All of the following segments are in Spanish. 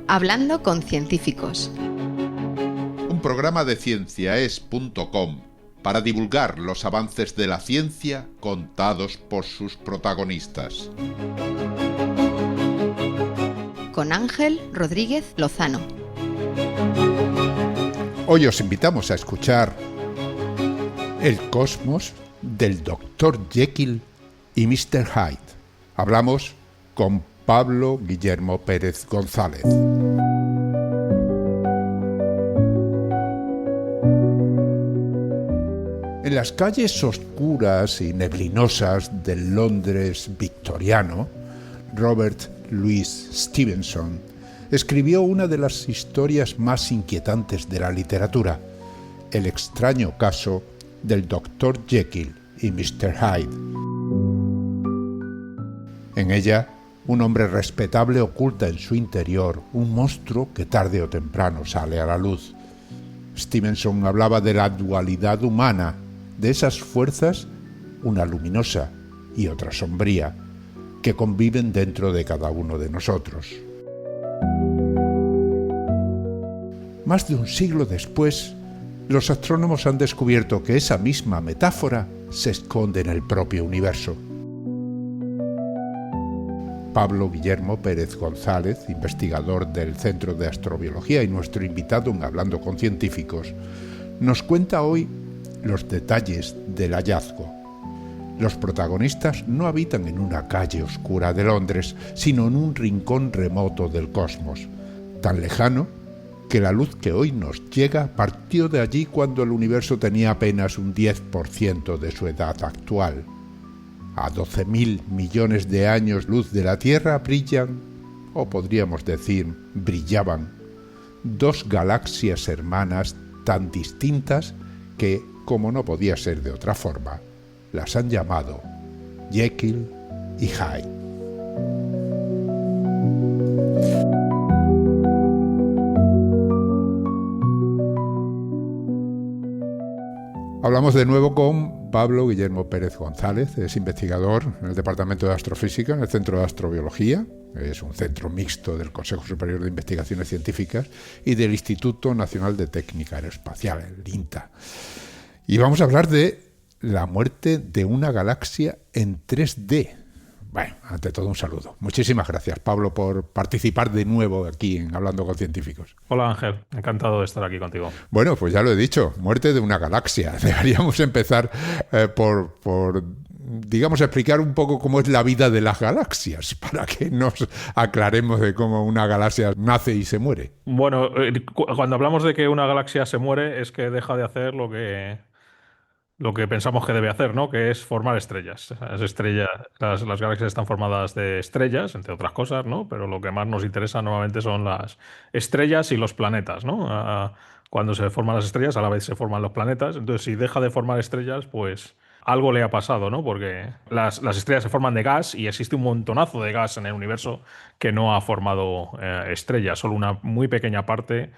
Hablando con científicos. Un programa de cienciaes.com para divulgar los avances de la ciencia contados por sus protagonistas. Con Ángel Rodríguez Lozano. Hoy os invitamos a escuchar El cosmos del Dr. Jekyll y Mr. Hyde. Hablamos con Pablo Guillermo Pérez González. En las calles oscuras y neblinosas del Londres victoriano, Robert Louis Stevenson escribió una de las historias más inquietantes de la literatura, el extraño caso del Dr. Jekyll y Mr. Hyde. En ella, un hombre respetable oculta en su interior un monstruo que tarde o temprano sale a la luz. Stevenson hablaba de la dualidad humana, de esas fuerzas, una luminosa y otra sombría, que conviven dentro de cada uno de nosotros. Más de un siglo después, los astrónomos han descubierto que esa misma metáfora se esconde en el propio universo. Pablo Guillermo Pérez González, investigador del Centro de Astrobiología y nuestro invitado en Hablando con Científicos, nos cuenta hoy los detalles del hallazgo. Los protagonistas no habitan en una calle oscura de Londres, sino en un rincón remoto del cosmos, tan lejano que la luz que hoy nos llega partió de allí cuando el universo tenía apenas un 10% de su edad actual. A 12.000 millones de años luz de la Tierra brillan, o podríamos decir brillaban, dos galaxias hermanas tan distintas que, como no podía ser de otra forma, las han llamado Jekyll y Hyde. Hablamos de nuevo con Pablo Guillermo Pérez González, es investigador en el Departamento de Astrofísica, en el Centro de Astrobiología, es un centro mixto del Consejo Superior de Investigaciones Científicas y del Instituto Nacional de Técnica Aeroespacial, el INTA. Y vamos a hablar de la muerte de una galaxia en 3D. Bueno, ante todo un saludo. Muchísimas gracias, Pablo, por participar de nuevo aquí en Hablando con Científicos. Hola, Ángel. Encantado de estar aquí contigo. Bueno, pues ya lo he dicho, muerte de una galaxia. Deberíamos empezar por digamos, explicar un poco cómo es la vida de las galaxias, para que nos aclaremos de cómo una galaxia nace y se muere. Bueno, cuando hablamos de que una galaxia se muere es que deja de hacer lo que pensamos que debe hacer, ¿no? Que es formar estrellas. Las galaxias están formadas de estrellas, entre otras cosas, ¿no? Pero lo que más nos interesa normalmente son las estrellas y los planetas, ¿no? Cuando se forman las estrellas, a la vez se forman los planetas. Entonces, si deja de formar estrellas, pues algo le ha pasado, ¿no? Porque las estrellas se forman de gas y existe un montonazo de gas en el universo que no ha formado estrellas. Solo una muy pequeña parte,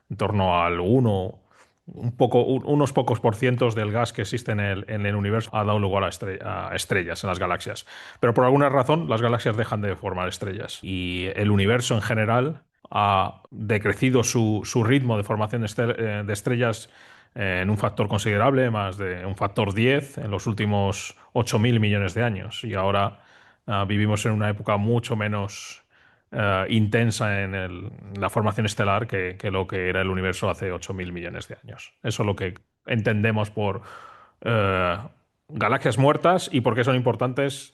en torno al unos pocos por cientos del gas que existe en el universo ha dado lugar a estrellas en las galaxias. Pero por alguna razón las galaxias dejan de formar estrellas y el universo en general ha decrecido su ritmo de formación de estrellas en un factor considerable, más de un factor 10 en los últimos 8.000 millones de años. Y ahora vivimos en una época mucho menos intensa en la formación estelar que lo que era el universo hace 8.000 millones de años. Eso es lo que entendemos por galaxias muertas y por qué son importantes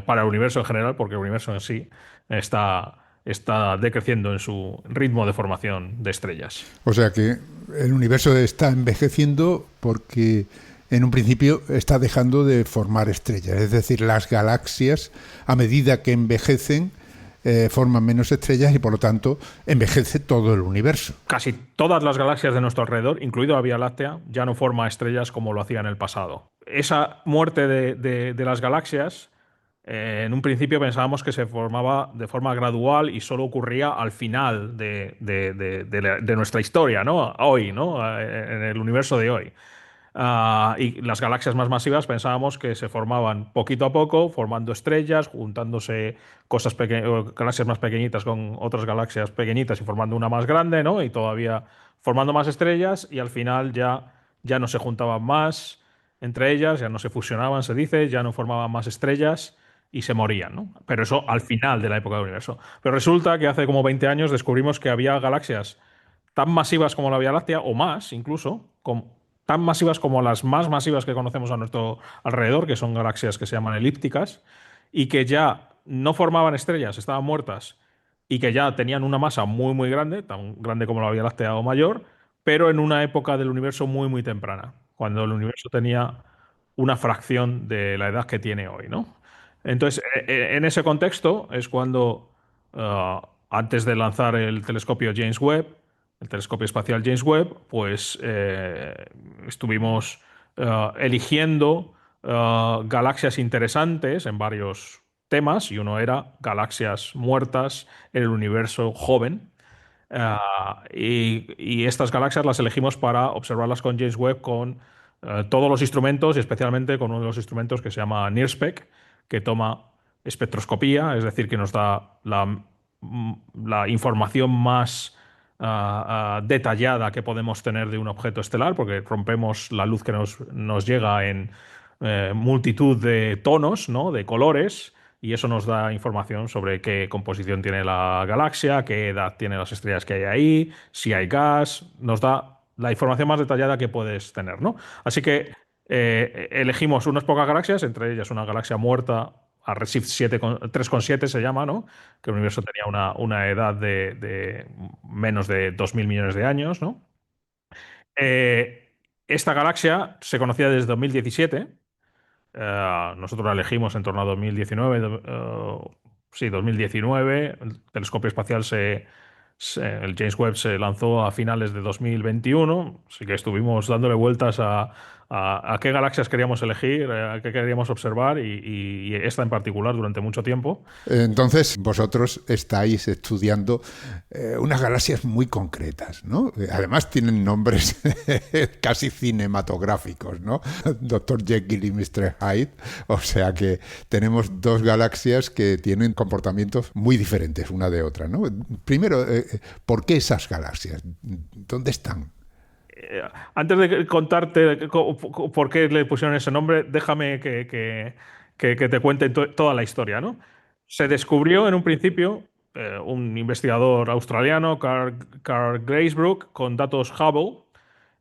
para el universo en general, porque el universo en sí está decreciendo en su ritmo de formación de estrellas. O sea que el universo está envejeciendo porque en un principio está dejando de formar estrellas. Es decir, las galaxias, a medida que envejecen, forman menos estrellas y por lo tanto envejece todo el universo. Casi todas las galaxias de nuestro alrededor, incluido la Vía Láctea, ya no forma estrellas como lo hacía en el pasado. Esa muerte de las galaxias, en un principio pensábamos que se formaba de forma gradual y solo ocurría al final de nuestra historia, ¿no? Hoy, ¿no? En el universo de hoy. Y las galaxias más masivas pensábamos que se formaban poquito a poco, formando estrellas, juntándose galaxias más pequeñitas con otras galaxias pequeñitas y formando una más grande, ¿no? Y todavía formando más estrellas y al final ya no se juntaban más entre ellas, ya no se fusionaban, se dice, ya no formaban más estrellas y se morían, ¿no? Pero eso al final de la época del universo. Pero resulta que hace como 20 años descubrimos que había galaxias tan masivas como la Vía Láctea, o más incluso, tan masivas como las más masivas que conocemos a nuestro alrededor, que son galaxias que se llaman elípticas, y que ya no formaban estrellas, estaban muertas, y que ya tenían una masa muy, muy grande, tan grande como la Vía Láctea o mayor, pero en una época del universo muy, muy temprana, cuando el universo tenía una fracción de la edad que tiene hoy, ¿no? Entonces, en ese contexto es cuando, antes de lanzar el telescopio James Webb, el telescopio espacial James Webb, pues estuvimos eligiendo galaxias interesantes en varios temas, y uno era galaxias muertas en el universo joven. Y estas galaxias las elegimos para observarlas con James Webb con todos los instrumentos, y especialmente con uno de los instrumentos que se llama NIRSPEC, que toma espectroscopía, es decir, que nos da la información más detallada que podemos tener de un objeto estelar, porque rompemos la luz que nos llega en multitud de tonos, ¿no? De colores, y eso nos da información sobre qué composición tiene la galaxia, qué edad tienen las estrellas que hay ahí, si hay gas, nos da la información más detallada que puedes tener, ¿no? Así que elegimos unas pocas galaxias, entre ellas una galaxia muerta, a Redshift 3,7 se llama, ¿no? Que el universo tenía una edad de menos de 2.000 millones de años, ¿no? Esta galaxia se conocía desde 2017. Nosotros la elegimos en torno a 2019. Sí, 2019. El telescopio espacial el James Webb se lanzó a finales de 2021, así que estuvimos dándole vueltas a qué galaxias queríamos elegir, a qué queríamos observar, y esta en particular durante mucho tiempo. Entonces, vosotros estáis estudiando unas galaxias muy concretas, ¿no? Además tienen nombres casi cinematográficos, ¿no? Dr. Jekyll y Mr. Hyde. O sea que tenemos dos galaxias que tienen comportamientos muy diferentes una de otra, ¿no? Primero, ¿por qué esas galaxias? ¿Dónde están? Antes de contarte por qué le pusieron ese nombre, déjame que te cuente toda la historia, ¿no? Se descubrió en un principio un investigador australiano, Carl Glazebrook, con datos Hubble,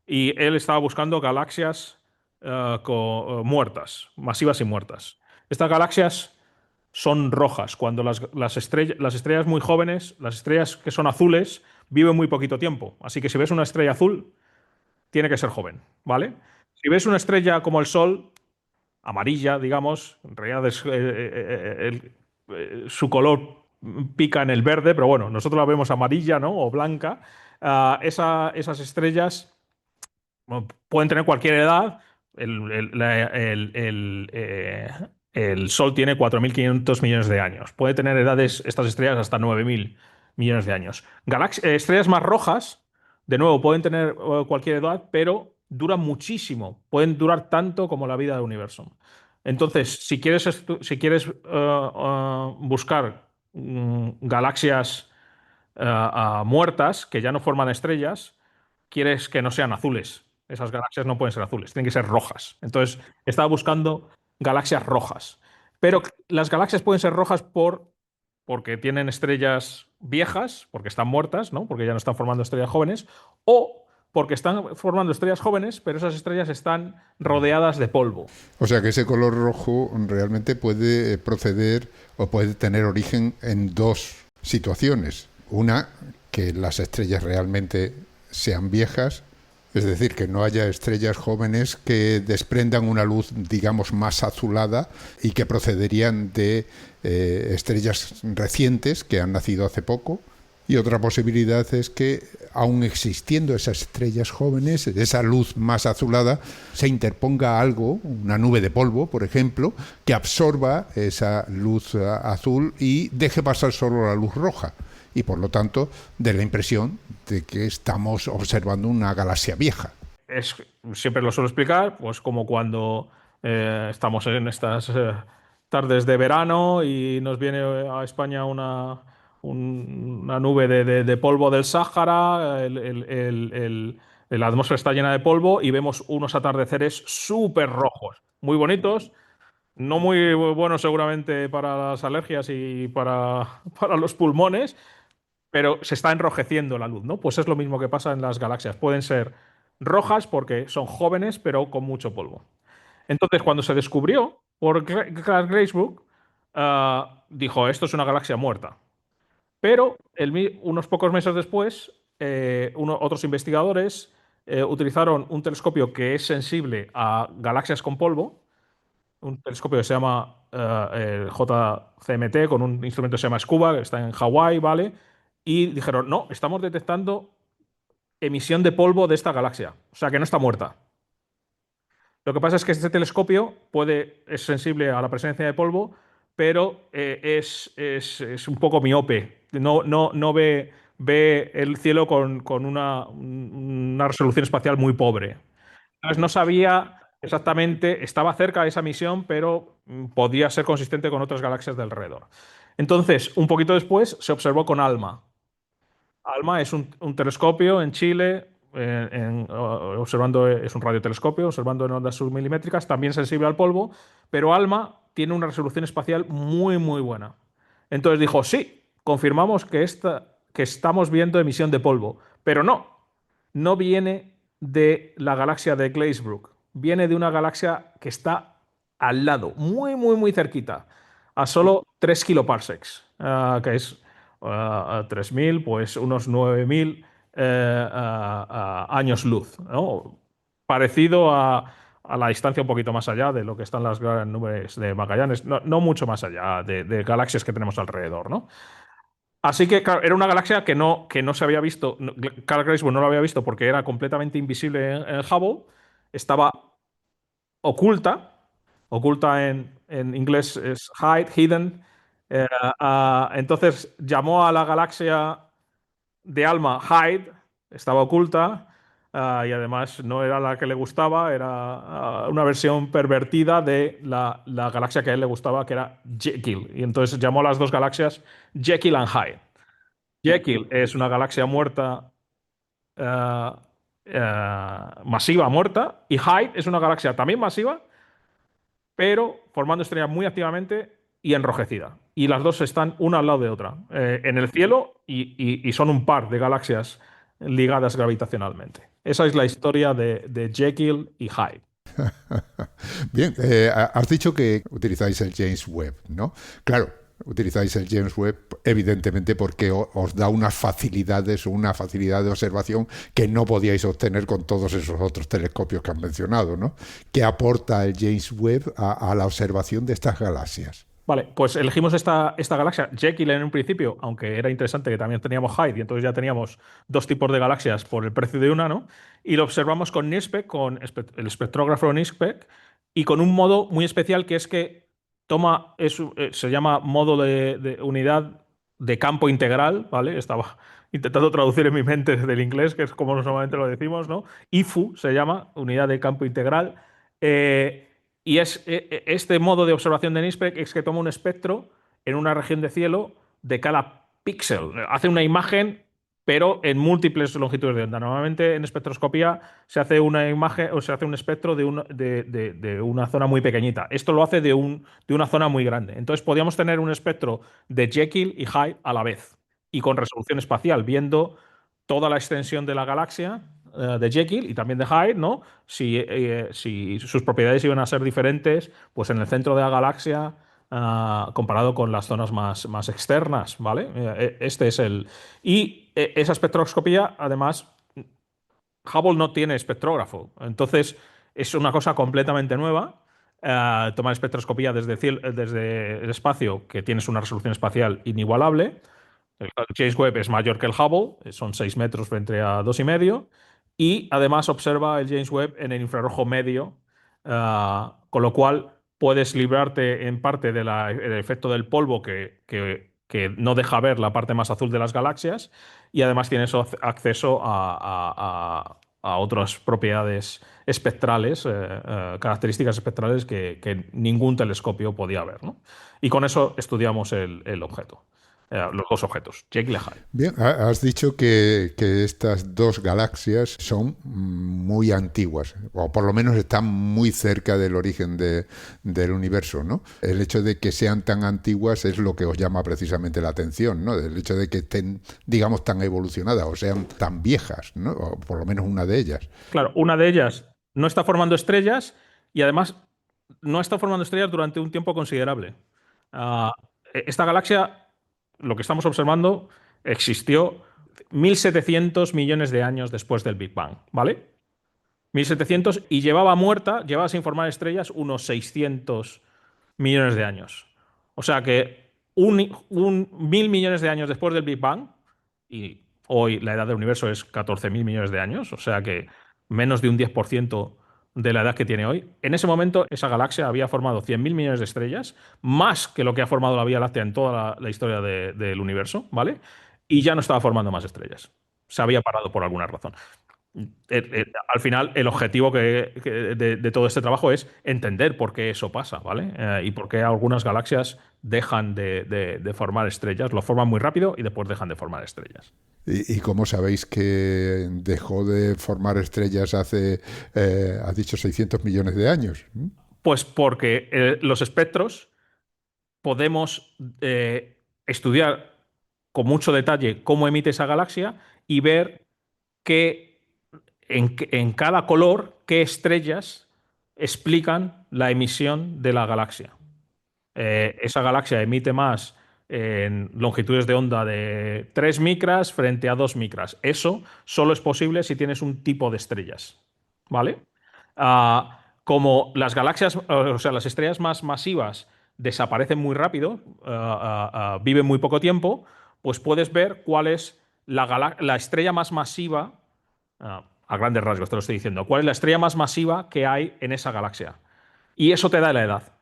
y él estaba buscando galaxias muertas, masivas y muertas. Estas galaxias son rojas. Cuando las estrellas muy jóvenes, las estrellas que son azules, viven muy poquito tiempo. Así que si ves una estrella azul, tiene que ser joven, ¿vale? Si ves una estrella como el Sol, amarilla, digamos, en realidad su color pica en el verde, pero bueno, nosotros la vemos amarilla, ¿no? O blanca. Esas estrellas, bueno, pueden tener cualquier edad. El Sol tiene 4.500 millones de años. Puede tener edades, estas estrellas, hasta 9.000 millones de años. Estrellas más rojas, de nuevo, pueden tener cualquier edad, pero duran muchísimo. Pueden durar tanto como la vida del universo. Entonces, si quieres buscar galaxias muertas que ya no forman estrellas, quieres que no sean azules. Esas galaxias no pueden ser azules, tienen que ser rojas. Entonces, estaba buscando galaxias rojas. Pero las galaxias pueden ser rojas porque tienen estrellas viejas, porque están muertas, ¿no? Porque ya no están formando estrellas jóvenes, o porque están formando estrellas jóvenes, pero esas estrellas están rodeadas de polvo. O sea que ese color rojo realmente puede proceder o puede tener origen en dos situaciones. Una, que las estrellas realmente sean viejas, es decir, que no haya estrellas jóvenes que desprendan una luz, digamos, más azulada y que procederían de estrellas recientes que han nacido hace poco. Y otra posibilidad es que, aun existiendo esas estrellas jóvenes, esa luz más azulada, se interponga algo, una nube de polvo, por ejemplo, que absorba esa luz azul y deje pasar solo la luz roja. Y por lo tanto, dé la impresión de que estamos observando una galaxia vieja. siempre lo suelo explicar, pues como cuando estamos en estas tardes de verano y nos viene a España una nube de polvo del Sáhara, la atmósfera está llena de polvo y vemos unos atardeceres súper rojos, muy bonitos, no muy buenos seguramente para las alergias y para los pulmones, pero se está enrojeciendo la luz, ¿no? Pues es lo mismo que pasa en las galaxias. Pueden ser rojas porque son jóvenes, pero con mucho polvo. Entonces, cuando se descubrió por Clark Gracebrook, dijo, esto es una galaxia muerta. Pero unos pocos meses después, otros investigadores utilizaron un telescopio que es sensible a galaxias con polvo, un telescopio que se llama el JCMT, con un instrumento que se llama SCUBA, que está en Hawái, ¿vale? Y dijeron, no, estamos detectando emisión de polvo de esta galaxia, o sea que no está muerta. Lo que pasa es que este telescopio es sensible a la presencia de polvo, pero es un poco miope. No ve el cielo con una resolución espacial muy pobre. Entonces no sabía exactamente, estaba cerca de esa misión, pero podía ser consistente con otras galaxias de alrededor. Entonces, un poquito después, se observó con ALMA. ALMA es un telescopio en Chile, observando, es un radiotelescopio, observando en ondas submilimétricas, también sensible al polvo, pero ALMA tiene una resolución espacial muy, muy buena. Entonces dijo, sí, confirmamos que estamos viendo emisión de polvo, pero no viene de la galaxia de Glazebrook, viene de una galaxia que está al lado, muy, muy, muy cerquita, a solo 3 kiloparsecs, que es 3.000, pues unos 9.000 años luz, ¿no? Parecido a la distancia un poquito más allá de lo que están las grandes nubes de Magallanes, no mucho más allá de galaxias que tenemos alrededor, ¿no? Así que, claro, era una galaxia que no se había visto. Carl Grace no lo había visto porque era completamente invisible en Hubble. Estaba oculta. Oculta en inglés es hidden. Entonces llamó a la galaxia de ALMA Hyde, estaba oculta, y además no era la que le gustaba, era una versión pervertida de la galaxia que a él le gustaba, que era Jekyll. Y entonces llamó a las dos galaxias Jekyll and Hyde. Jekyll es una galaxia muerta, eh, masiva muerta, y Hyde es una galaxia también masiva, pero formando estrellas muy activamente y enrojecida. Y las dos están una al lado de otra, en el cielo, y son un par de galaxias ligadas gravitacionalmente. Esa es la historia de Jekyll y Hyde. Bien, has dicho que utilizáis el James Webb, ¿no? Claro, utilizáis el James Webb evidentemente porque os da unas facilidades o una facilidad de observación que no podíais obtener con todos esos otros telescopios que han mencionado, ¿no? ¿Qué aporta el James Webb a la observación de estas galaxias? Vale, pues elegimos esta galaxia, Jekyll en un principio, aunque era interesante que también teníamos Hyde, y entonces ya teníamos dos tipos de galaxias por el precio de una, ¿no? Y lo observamos con NIRSPEC, con el espectrógrafo NIRSPEC, y con un modo muy especial que es que se llama modo de unidad de campo integral, ¿vale? Estaba intentando traducir en mi mente del inglés, que es como normalmente lo decimos, ¿no? IFU se llama, unidad de campo integral. Y este modo de observación de NIRSPEC es que toma un espectro en una región de cielo de cada píxel. Hace una imagen, pero en múltiples longitudes de onda. Normalmente en espectroscopía se hace una imagen o se hace un espectro de una zona muy pequeñita. Esto lo hace de una zona muy grande. Entonces podíamos tener un espectro de Jekyll y Hyde a la vez y con resolución espacial, viendo toda la extensión de la galaxia de Jekyll y también de Hyde, ¿no? Si sus propiedades iban a ser diferentes, pues en el centro de la galaxia, comparado con las zonas más externas, ¿vale? Este es esa espectroscopía, además, Hubble no tiene espectrógrafo, entonces es una cosa completamente nueva. Tomar espectroscopía desde el espacio, que tienes una resolución espacial inigualable. El James Webb es mayor que el Hubble, son 6 metros frente a 2,5. Y además observa el James Webb en el infrarrojo medio, con lo cual puedes librarte en parte del efecto del polvo que no deja ver la parte más azul de las galaxias, y además tienes acceso a otras propiedades espectrales, características espectrales que ningún telescopio podía ver, ¿no? Y con eso estudiamos el objeto, los dos objetos, Jake y Lehi. Bien, has dicho que estas dos galaxias son muy antiguas, o por lo menos están muy cerca del origen del universo, ¿no? El hecho de que sean tan antiguas es lo que os llama precisamente la atención, ¿no? El hecho de que estén, digamos, tan evolucionadas o sean tan viejas, ¿no? O por lo menos una de ellas. Claro, una de ellas no está formando estrellas y además no está formando estrellas durante un tiempo considerable. Ah, esta galaxia, lo que estamos observando, existió 1.700 millones de años después del Big Bang, ¿vale? 1.700 y llevaba sin formar estrellas unos 600 millones de años. O sea que 1.000 millones de años después del Big Bang, y hoy la edad del universo es 14.000 millones de años, o sea que menos de un 10% de la edad que tiene hoy, en ese momento esa galaxia había formado 100.000 millones de estrellas, más que lo que ha formado la Vía Láctea en toda la historia del universo, ¿vale? Y ya no estaba formando más estrellas. Se había parado por alguna razón. Al final, el objetivo de todo este trabajo es entender por qué eso pasa, ¿vale? Y por qué algunas galaxias dejan de formar estrellas, lo forman muy rápido y después dejan de formar estrellas. ¿Y cómo sabéis que dejó de formar estrellas hace, has dicho, 600 millones de años? Pues porque los espectros podemos estudiar con mucho detalle cómo emite esa galaxia y ver que en cada color qué estrellas explican la emisión de la galaxia. Esa galaxia emite más en longitudes de onda de 3 micras frente a 2 micras. Eso solo es posible si tienes un tipo de estrellas, ¿vale? Como las galaxias, o sea, las estrellas más masivas desaparecen muy rápido, viven muy poco tiempo, pues puedes ver cuál es la estrella más masiva, a grandes rasgos te lo estoy diciendo, cuál es la estrella más masiva que hay en esa galaxia. Y eso te da la edad.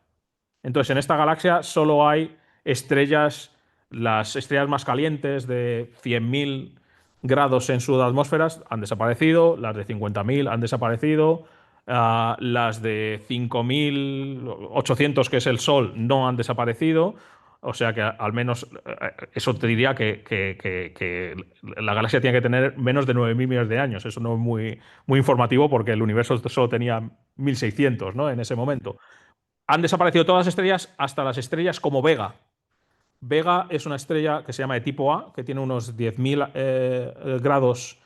Entonces, en esta galaxia solo hay estrellas, las estrellas más calientes de 100.000 grados en su atmósfera han desaparecido, las de 50.000 han desaparecido, las de 5.800, que es el Sol, no han desaparecido. O sea que al menos eso te diría que la galaxia tiene que tener menos de 9.000 millones de años. Eso no es muy informativo porque el universo solo tenía 1.600, ¿no? En ese momento. Han desaparecido todas las estrellas hasta las estrellas como Vega. Vega es una estrella que se llama de tipo A, que tiene unos 10.000 grados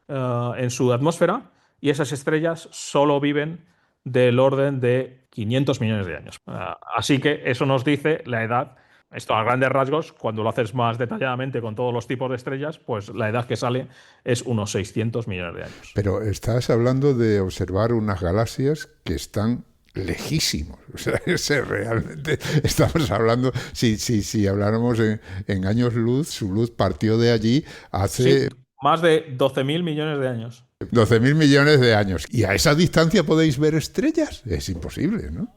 en su atmósfera, y esas estrellas solo viven del orden de 500 millones de años. Así que eso nos dice la edad. Esto a grandes rasgos, cuando lo haces más detalladamente con todos los tipos de estrellas, pues la edad que sale es unos 600 millones de años. Pero estás hablando de observar unas galaxias que están lejísimos. O sea, realmente estamos hablando, si habláramos en años luz, su luz partió de allí hace... Sí, más de 12.000 millones de años. 12.000 millones de años. ¿Y a esa distancia podéis ver estrellas? Es imposible, ¿no?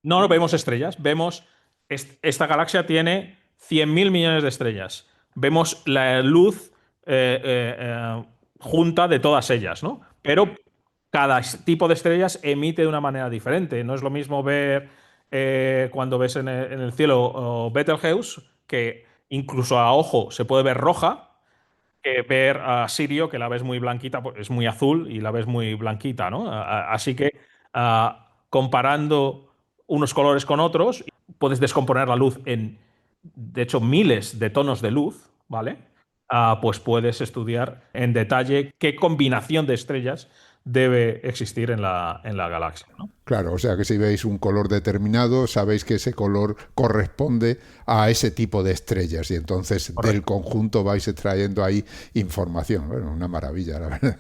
No vemos estrellas, vemos... Esta galaxia tiene 100.000 millones de estrellas. Vemos la luz junta de todas ellas, ¿no? Pero cada tipo de estrellas emite de una manera diferente. No es lo mismo ver cuando ves en el cielo Betelgeuse, que incluso a ojo se puede ver roja, que ver a Sirio, que la ves muy blanquita, pues es muy azul y la ves muy blanquita, ¿no? Así que comparando unos colores con otros, puedes descomponer la luz en, de hecho, miles de tonos de luz, ¿vale? Pues puedes estudiar en detalle qué combinación de estrellas debe existir en la galaxia, ¿no? Claro, o sea que si veis un color determinado, sabéis que ese color corresponde a ese tipo de estrellas y entonces correcto, del conjunto vais extrayendo ahí información. Bueno, una maravilla, la verdad.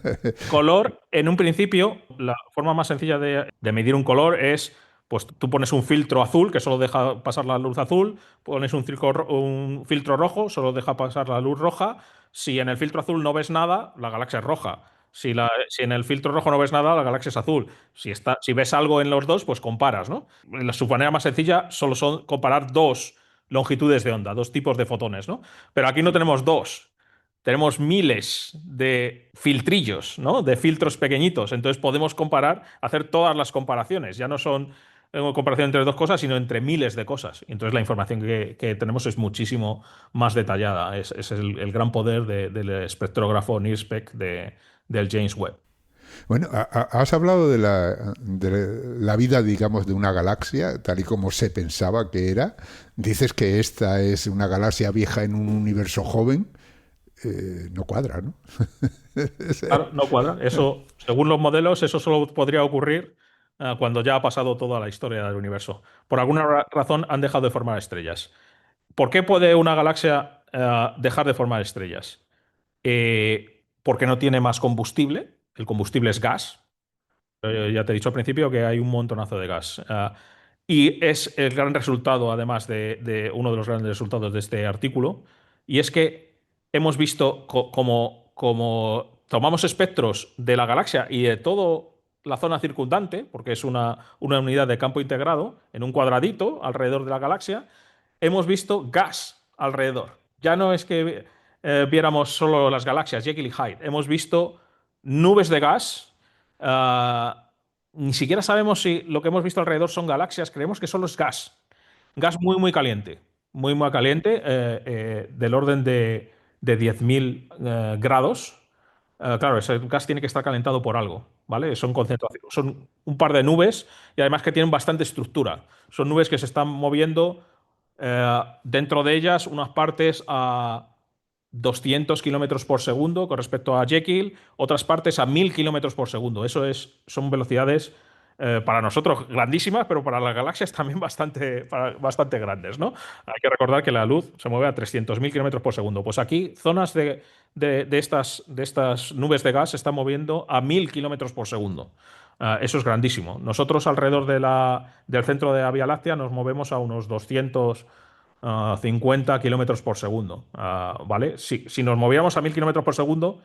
Color, en un principio, la forma más sencilla de medir un color es, pues tú pones un filtro azul que solo deja pasar la luz azul, pones un filtro rojo, solo deja pasar la luz roja. Si en el filtro azul no ves nada, la galaxia es roja. Si en el filtro rojo no ves nada, la galaxia es azul. Si ves algo en los dos, pues comparas, ¿no? Su manera más sencilla solo son comparar dos longitudes de onda, dos tipos de fotones, ¿no? Pero aquí no tenemos dos. tenemos miles de filtrillos, ¿no? De filtros pequeñitos. Entonces podemos comparar, hacer todas las comparaciones. Ya no son comparación entre dos cosas, sino entre miles de cosas. Y entonces la información que tenemos es muchísimo más detallada. Es el gran poder del espectrógrafo NIRSPEC del James Webb. Bueno, has hablado de la vida, digamos, de una galaxia, tal y como se pensaba que era. Dices que esta es una galaxia vieja en un universo joven. No cuadra, ¿no? Claro, no cuadra. Eso, según los modelos, eso solo podría ocurrir cuando ya ha pasado toda la historia del universo. Por alguna razón han dejado de formar estrellas. ¿Por qué puede una galaxia dejar de formar estrellas? Porque no tiene más combustible. El combustible es gas. Ya te he dicho al principio que hay un montonazo de gas. Y es el gran resultado, además de uno de los grandes resultados de este artículo, y es que hemos visto como tomamos espectros de la galaxia y de toda la zona circundante, porque es una unidad de campo integrado en un cuadradito alrededor de la galaxia, hemos visto gas alrededor. Ya no es que viéramos solo las galaxias, Jekyll y Hyde, hemos visto nubes de gas. Ni siquiera sabemos si lo que hemos visto alrededor son galaxias, creemos que solo es gas. Gas muy, muy caliente. Muy, muy caliente, del orden de 10.000 grados. Claro, ese gas tiene que estar calentado por algo, ¿vale? Son concentraciones, son un par de nubes y además que tienen bastante estructura. Son nubes que se están moviendo dentro de ellas, unas partes a 200 kilómetros por segundo con respecto a Jekyll, otras partes a 1.000 kilómetros por segundo. Son velocidades para nosotros grandísimas, pero para las galaxias también bastante grandes, ¿no? Hay que recordar que la luz se mueve a 300.000 kilómetros por segundo. Pues aquí zonas de estas nubes de gas se están moviendo a 1.000 kilómetros por segundo. Eso es grandísimo. Nosotros alrededor del centro de la Vía Láctea nos movemos a unos 250 kilómetros por segundo. ¿Vale? Si nos moviéramos a 1.000 kilómetros por segundo,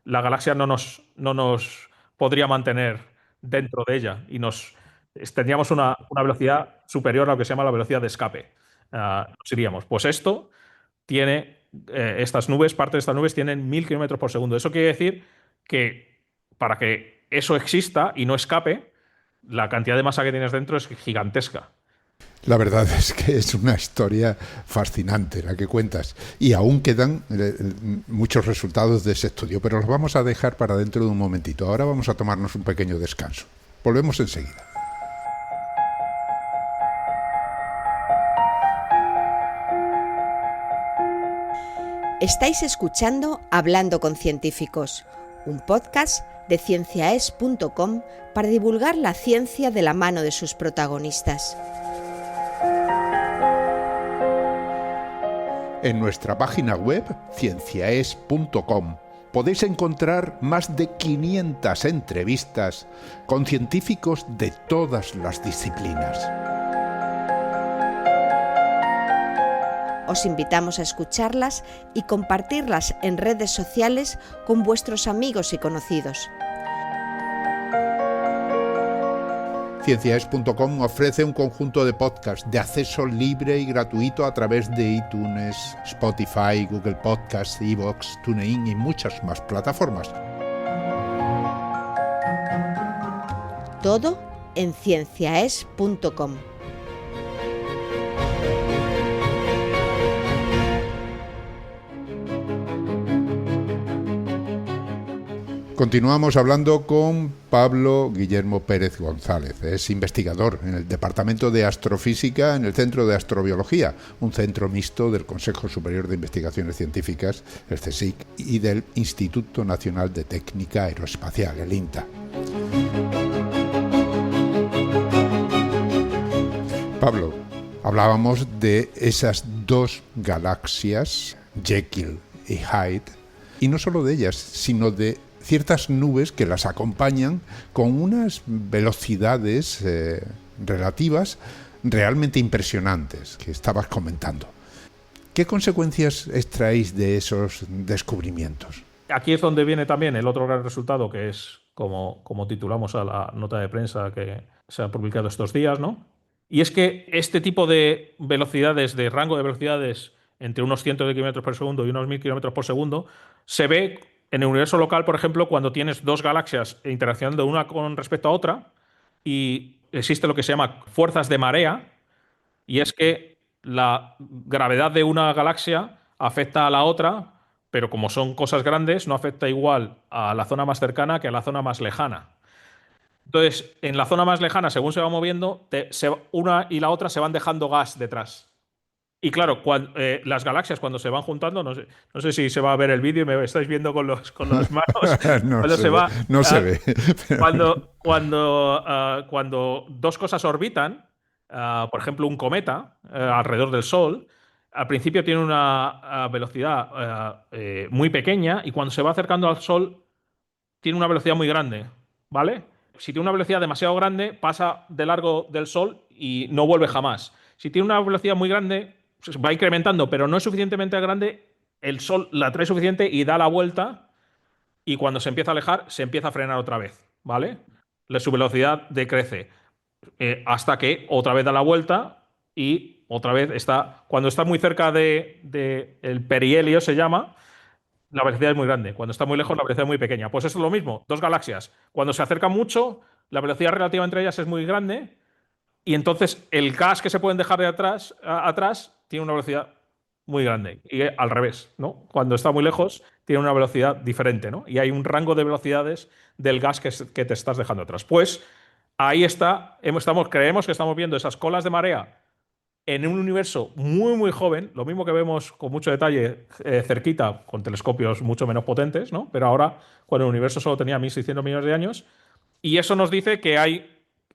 la galaxia no nos podría mantener dentro de ella y tendríamos una velocidad superior a lo que se llama la velocidad de escape. Nos iríamos. Pues esto tiene, parte de estas nubes tienen 1.000 kilómetros por segundo. Eso quiere decir que para que eso exista y no escape, la cantidad de masa que tienes dentro es gigantesca. La verdad es que es una historia fascinante la que cuentas y aún quedan muchos resultados de ese estudio, pero los vamos a dejar para dentro de un momentito. Ahora vamos a tomarnos un pequeño descanso. Volvemos enseguida. Estáis escuchando Hablando con Científicos, un podcast de cienciaes.com para divulgar la ciencia de la mano de sus protagonistas. En nuestra página web, cienciaes.com, podéis encontrar más de 500 entrevistas con científicos de todas las disciplinas. Os invitamos a escucharlas y compartirlas en redes sociales con vuestros amigos y conocidos. Cienciaes.com ofrece un conjunto de podcasts de acceso libre y gratuito a través de iTunes, Spotify, Google Podcasts, iVoox, TuneIn y muchas más plataformas. Todo en cienciaes.com. Continuamos hablando con Pablo Guillermo Pérez González. Es investigador en el Departamento de Astrofísica en el Centro de Astrobiología, un centro mixto del Consejo Superior de Investigaciones Científicas, el CSIC, y del Instituto Nacional de Técnica Aeroespacial, el INTA. Pablo, hablábamos de esas dos galaxias, Jekyll y Hyde, y no solo de ellas, sino de ciertas nubes que las acompañan con unas velocidades relativas realmente impresionantes que estabas comentando. ¿Qué consecuencias extraéis de esos descubrimientos? Aquí es donde viene también el otro gran resultado, que es como titulamos a la nota de prensa que se ha publicado estos días, ¿no? Y es que este tipo de velocidades, de rango de velocidades entre unos cientos de kilómetros por segundo y unos 1000 kilómetros por segundo, se ve en el universo local, por ejemplo, cuando tienes dos galaxias interaccionando una con respecto a otra y existe lo que se llama fuerzas de marea, y es que la gravedad de una galaxia afecta a la otra, pero como son cosas grandes, no afecta igual a la zona más cercana que a la zona más lejana. Entonces, en la zona más lejana, según se va moviendo, una y la otra se van dejando gas detrás. Y claro, las galaxias cuando se van juntando, no sé si se va a ver el vídeo y me estáis viendo con las manos, No cuando se se ve, va, no se ah, ve. cuando dos cosas orbitan, por ejemplo, un cometa alrededor del Sol, al principio tiene una velocidad muy pequeña y cuando se va acercando al Sol tiene una velocidad muy grande, ¿vale? Si tiene una velocidad demasiado grande, pasa de largo del Sol y no vuelve jamás. Si tiene una velocidad muy grande, pues va incrementando, pero no es suficientemente grande, el Sol la trae suficiente y da la vuelta y cuando se empieza a alejar, se empieza a frenar otra vez, ¿vale? Su velocidad decrece hasta que otra vez da la vuelta y otra vez está, cuando está muy cerca de el perihelio se llama, la velocidad es muy grande. Cuando está muy lejos, la velocidad es muy pequeña. Pues eso es lo mismo. Dos galaxias. Cuando se acercan mucho, la velocidad relativa entre ellas es muy grande y entonces el gas que se pueden dejar de atrás tiene una velocidad muy grande. Y al revés, ¿no? Cuando está muy lejos, tiene una velocidad diferente, ¿no? Y hay un rango de velocidades del gas que te estás dejando atrás. Pues ahí está, creemos que estamos viendo esas colas de marea en un universo muy, muy joven, lo mismo que vemos con mucho detalle cerquita, con telescopios mucho menos potentes, ¿no? Pero ahora, cuando el universo solo tenía 1600 millones de años, y eso nos dice que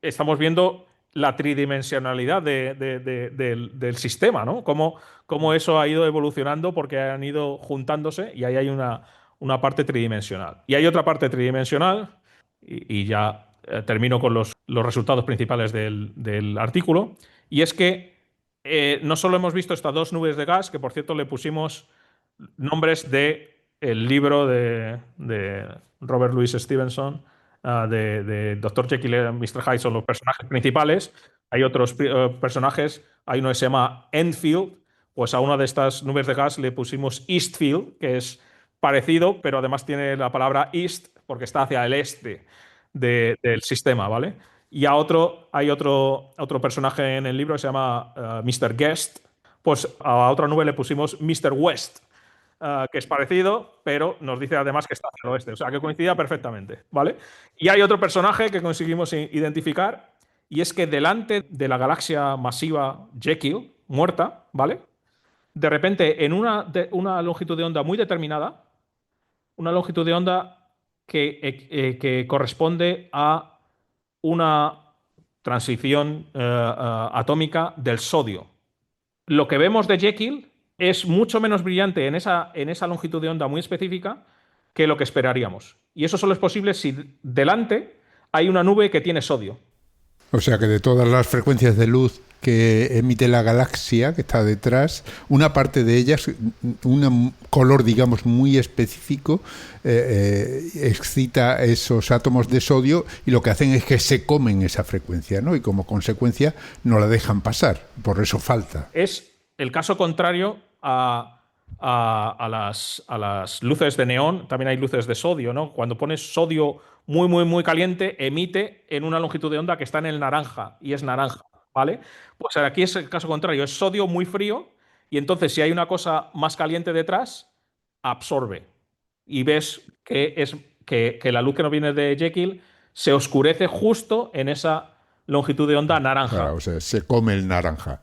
estamos viendo la tridimensionalidad del sistema, ¿no? Cómo eso ha ido evolucionando porque han ido juntándose y ahí hay una parte tridimensional. Y hay otra parte tridimensional, y ya termino con los resultados principales del artículo, y es que no solo hemos visto estas dos nubes de gas, que por cierto le pusimos nombres de el libro de Robert Louis Stevenson, de Dr. Jekyll y Mr. Hyde, son los personajes principales. Hay otros personajes, hay uno que se llama Enfield, pues a una de estas nubes de gas le pusimos Eastfield, que es parecido, pero además tiene la palabra East porque está hacia el este del sistema, ¿vale? Y hay otro personaje en el libro que se llama Mr. Guest. Pues a otra nube le pusimos Mr. West, que es parecido, pero nos dice además que está hacia el oeste. O sea, que coincidía perfectamente, ¿vale? Y hay otro personaje que conseguimos identificar, y es que delante de la galaxia masiva Jekyll, muerta, ¿vale? De repente, en una longitud de onda muy determinada, una longitud de onda que corresponde a una transición atómica del sodio. Lo que vemos de Jekyll es mucho menos brillante en esa longitud de onda muy específica que lo que esperaríamos. Y eso solo es posible si delante hay una nube que tiene sodio. O sea que de todas las frecuencias de luz que emite la galaxia que está detrás, una parte de ellas, un color digamos muy específico, excita esos átomos de sodio y lo que hacen es que se comen esa frecuencia, ¿no? Y como consecuencia no la dejan pasar, por eso falta. Es el caso contrario a las luces de neón. También hay luces de sodio, ¿no? Cuando pones sodio muy, muy, muy caliente, emite en una longitud de onda que está en el naranja y es naranja, ¿vale? Pues aquí es el caso contrario, es sodio muy frío y entonces si hay una cosa más caliente detrás, absorbe. Y ves que la luz que nos viene de Jekyll se oscurece justo en esa longitud de onda naranja. Claro, o sea, se come el naranja.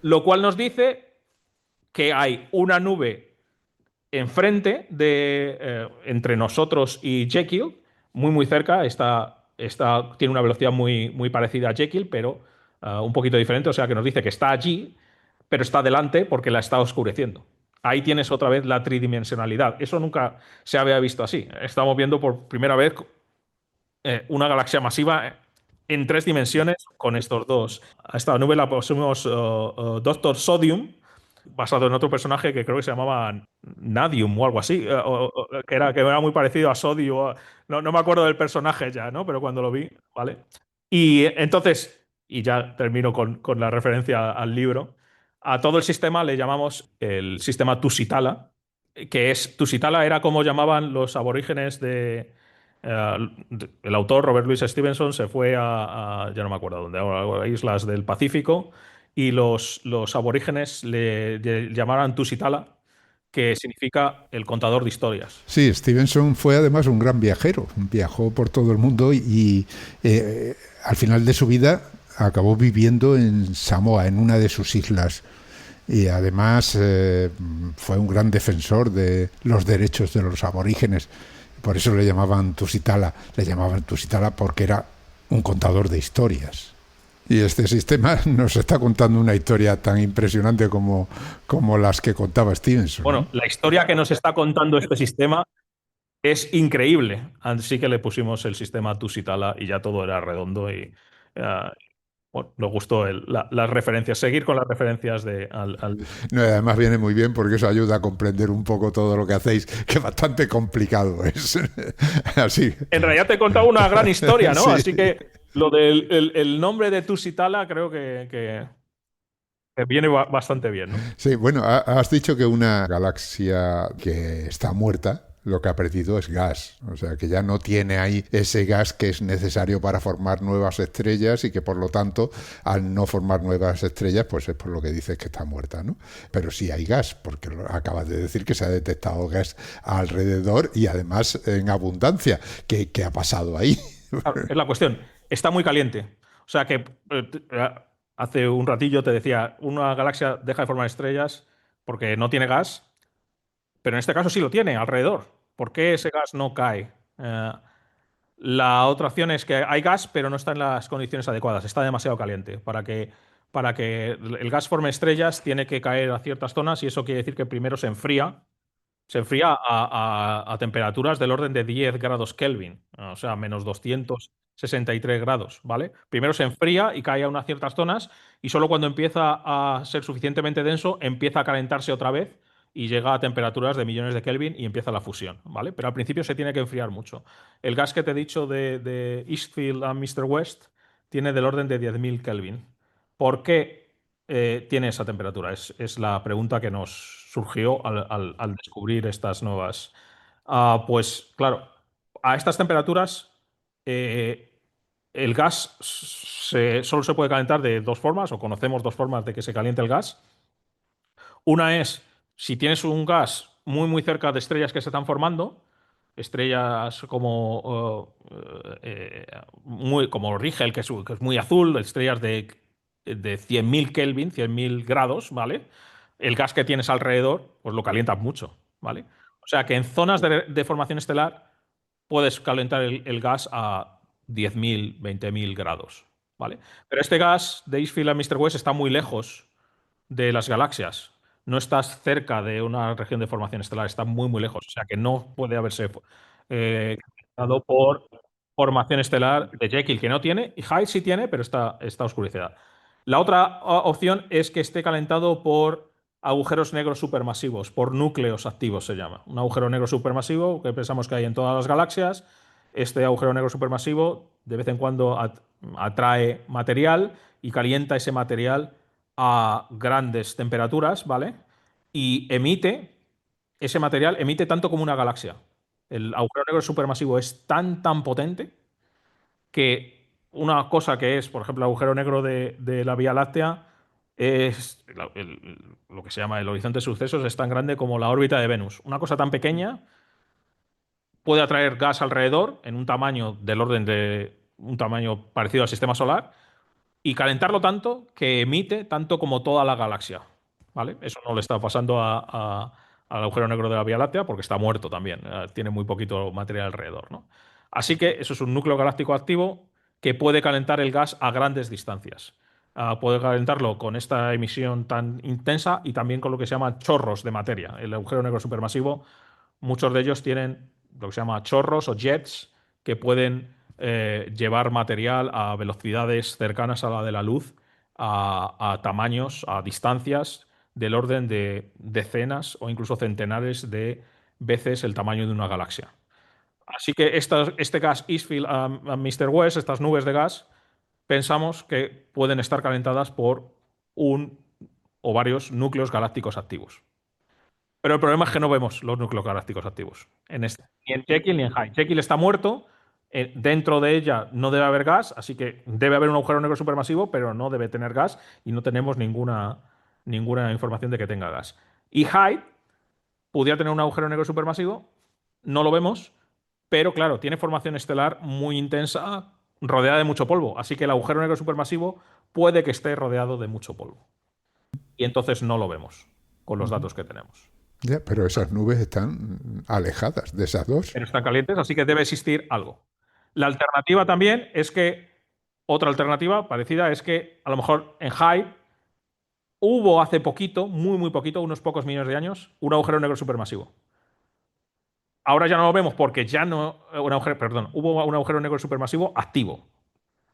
Lo cual nos dice que hay una nube enfrente entre nosotros y Jekyll, muy muy cerca, tiene una velocidad muy, muy parecida a Jekyll, pero un poquito diferente, o sea que nos dice que está allí, pero está delante porque la está oscureciendo. Ahí tienes otra vez la tridimensionalidad. Eso nunca se había visto así. Estamos viendo por primera vez una galaxia masiva en 3 dimensiones con estos dos. A esta nube la pusimos Doctor Sodium, basado en otro personaje que creo que se llamaba Nadium o algo así, que era muy parecido a Sodio. No me acuerdo del personaje ya, ¿no? Pero cuando lo vi, ¿vale? Y entonces, y ya termino con la referencia al libro, A todo el sistema le llamamos el sistema Tusitala, que es Tusitala era como llamaban los aborígenes el autor Robert Louis Stevenson se fue ya no me acuerdo dónde, a islas del Pacífico, y los aborígenes le llamaban Tusitala, que significa el contador de historias. Sí, Stevenson fue además un gran viajero, viajó por todo el mundo y al final de su vida acabó viviendo en Samoa, en una de sus islas. Y además fue un gran defensor de los derechos de los aborígenes. Por eso le llamaban Tusitala porque era un contador de historias. Y este sistema nos está contando una historia tan impresionante como las que contaba Stevenson. Bueno, la historia que nos está contando este sistema es increíble. Así que le pusimos el sistema Tusitala y ya todo era redondo y bueno, nos gustó las referencias. Seguir con las referencias No, además viene muy bien porque eso ayuda a comprender un poco todo lo que hacéis, que bastante complicado es. Así. En realidad te he contado una gran historia, ¿no? Sí. Así que lo del el nombre de Tusitala creo que viene bastante bien, ¿no? Sí, bueno, has dicho que una galaxia que está muerta, lo que ha perdido es gas, o sea que ya no tiene ahí ese gas que es necesario para formar nuevas estrellas y que por lo tanto al no formar nuevas estrellas pues es por lo que dices que está muerta, ¿no? Pero sí hay gas, porque acabas de decir que se ha detectado gas alrededor y además en abundancia. ¿Qué ha pasado ahí? Claro, es la cuestión. Está muy caliente. O sea que hace un ratillo te decía, una galaxia deja de formar estrellas porque no tiene gas, pero en este caso sí lo tiene alrededor. ¿Por qué ese gas no cae? La otra opción es que hay gas, pero no está en las condiciones adecuadas, está demasiado caliente. Para que el gas forme estrellas, tiene que caer a ciertas zonas y eso quiere decir que primero se enfría a temperaturas del orden de 10 grados Kelvin, o sea, menos 263 grados, ¿vale? Primero se enfría y cae a unas ciertas zonas y solo cuando empieza a ser suficientemente denso empieza a calentarse otra vez y llega a temperaturas de millones de Kelvin y empieza la fusión, ¿vale? Pero al principio se tiene que enfriar mucho. El gas que te he dicho de Eastfield a Mr. West tiene del orden de 10.000 Kelvin. ¿Por qué tiene esa temperatura? Es la pregunta que nos surgió al descubrir estas nuevas. Pues claro, a estas temperaturas eh, el gas solo se puede calentar de dos formas, o conocemos dos formas de que se caliente el gas. Una es si tienes un gas muy muy cerca de estrellas que se están formando, estrellas como Rigel, que es muy azul, estrellas de 100.000 Kelvin, 100.000 grados, ¿vale? El gas que tienes alrededor, pues lo calientas mucho, ¿vale? O sea que en zonas de formación estelar puedes calentar el gas a 10.000, 20.000 grados, ¿vale? Pero este gas de Eastfield a Mr. West está muy lejos de las galaxias. No estás cerca de una región de formación estelar, está muy, muy lejos. O sea que no puede haberse calentado por formación estelar de Jekyll, que no tiene, y Hyde sí tiene, pero está oscurecida. La otra opción es que esté calentado por agujeros negros supermasivos, por núcleos activos se llama. Un agujero negro supermasivo que pensamos que hay en todas las galaxias. Este agujero negro supermasivo de vez en cuando atrae material y calienta ese material a grandes temperaturas, ¿vale? Y ese material emite tanto como una galaxia. El agujero negro supermasivo es tan potente que una cosa que es, por ejemplo, el agujero negro de la Vía Láctea es lo que se llama el horizonte de sucesos, es tan grande como la órbita de Venus. Una cosa tan pequeña puede atraer gas alrededor en un tamaño del orden de un tamaño parecido al sistema solar y calentarlo tanto que emite tanto como toda la galaxia, ¿vale? Eso no le está pasando al agujero negro de la Vía Láctea porque está muerto también, tiene muy poquito material alrededor, ¿no? Así que eso es un núcleo galáctico activo que puede calentar el gas a grandes distancias. Puede calentarlo con esta emisión tan intensa y también con lo que se llama chorros de materia. El agujero negro supermasivo, muchos de ellos tienen lo que se llama chorros o jets que pueden llevar material a velocidades cercanas a la de la luz, a tamaños, a distancias del orden de decenas o incluso centenares de veces el tamaño de una galaxia. Así que este gas Eastfield a Mr. West, estas nubes de gas, pensamos que pueden estar calentadas por un o varios núcleos galácticos activos. Pero el problema es que no vemos los núcleos galácticos activos en este, ni en Jekyll ni en Hyde. Jekyll está muerto, dentro de ella no debe haber gas, así que debe haber un agujero negro supermasivo, pero no debe tener gas y no tenemos ninguna información de que tenga gas. Y Hyde pudiera tener un agujero negro supermasivo, no lo vemos, pero claro, tiene formación estelar muy intensa, rodeada de mucho polvo, así que el agujero negro supermasivo puede que esté rodeado de mucho polvo. Y entonces no lo vemos con los datos que tenemos. Ya, pero esas nubes están alejadas de esas dos. Pero están calientes, así que debe existir algo. La alternativa también es que, otra alternativa parecida es que a lo mejor en Hyde hubo hace poquito, muy poquito, unos pocos millones de años, un agujero negro supermasivo. Ahora ya no lo vemos porque ya no, hubo un agujero negro supermasivo activo.